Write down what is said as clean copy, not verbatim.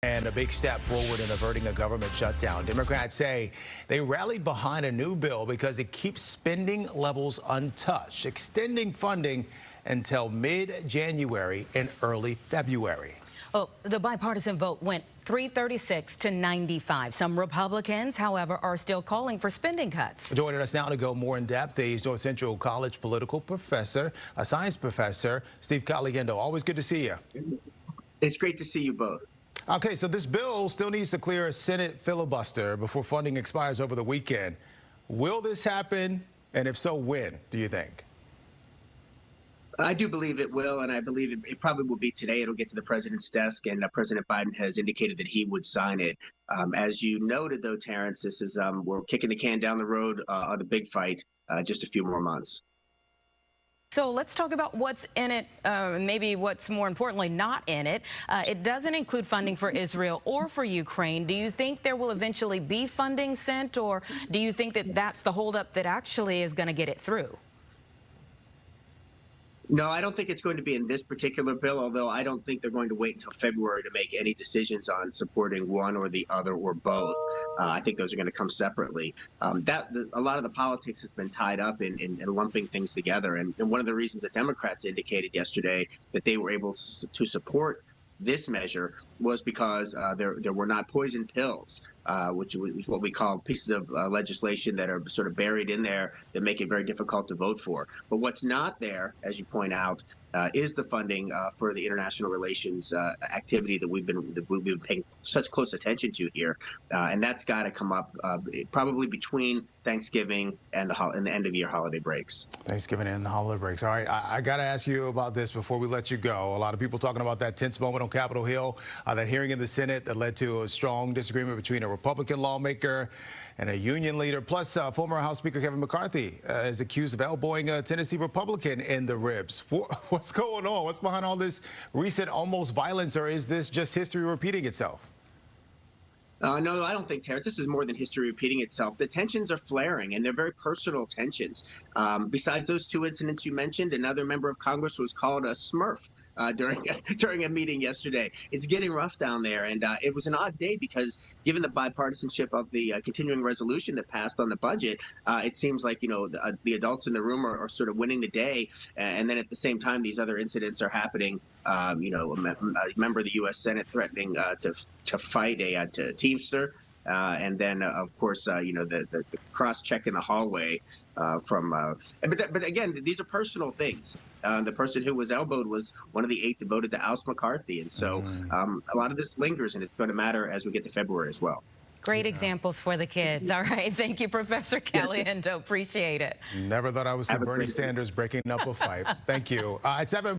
And a big step forward in averting a government shutdown. Democrats say they rallied behind a new bill because it keeps spending levels untouched, extending funding until mid-January and early February. Well, the bipartisan vote went 336 to 95. Some Republicans, however, are still calling for spending cuts. Joining us now to go more in depth, he's North Central College political professor, a science professor, Steve Caliendo. Always good to see you. It's great to see you both. Okay, so this bill still needs to clear a Senate filibuster before funding expires over the weekend. Will this happen? And if so, when, do you think? I do believe it will, and I believe it probably will be today. It'll get to the president's desk, and President Biden has indicated that he would sign it. As you noted, though, Terrence, this is we're kicking the can down the road on the big fight just a few more months. So let's talk about what's in it, maybe what's more importantly not in it. It doesn't include funding for Israel or for Ukraine. Do you think there will eventually be funding sent, or do you think that that's the holdup that actually is going to get it through? No, I don't think it's going to be in this particular bill, although I don't think they're going to wait until February to make any decisions on supporting one or the other or both. I think those are going to come separately. A lot of the politics has been tied up in lumping things together. And one of the reasons that Democrats indicated yesterday that they were able to support this measure was because there were not poison pills, which is what we call pieces of legislation that are sort of buried in there that make it very difficult to vote for. But what's not there, as you point out, is the funding for the international relations activity that we've been paying such close attention to here, and that's got to come up probably between Thanksgiving and the end of year holiday breaks. Thanksgiving and the holiday breaks. All right, I got to ask you about this before we let you go. A lot of people talking about that tense moment on Capitol Hill, that hearing in the Senate that led to a strong disagreement between a Republican lawmaker and a union leader. Plus, former House Speaker Kevin McCarthy is accused of elbowing a Tennessee Republican in the ribs. What's going on? What's behind all this recent almost violence, or is this just history repeating itself? No, I don't think, Terrence. This is more than history repeating itself. The tensions are flaring, and they're very personal tensions. Besides those two incidents you mentioned, another member of Congress was called a Smurf during a meeting yesterday. It's getting rough down there, and it was an odd day because, given the bipartisanship of the continuing resolution that passed on the budget, it seems like the adults in the room are sort of winning the day, and then at the same time, these other incidents are happening. A member of the U.S. Senate threatening to fight a Teamster, and then of course the cross check in the hallway but again, these are personal things. The person who was elbowed was one of the 8 that voted to oust McCarthy, and so a lot of this lingers, and it's going to matter as we get to February as well. Great examples for the kids. All right, thank you, Professor Caliendo. Appreciate it. Never thought I would see Bernie Sanders breaking up a fight. Thank you. It's 7.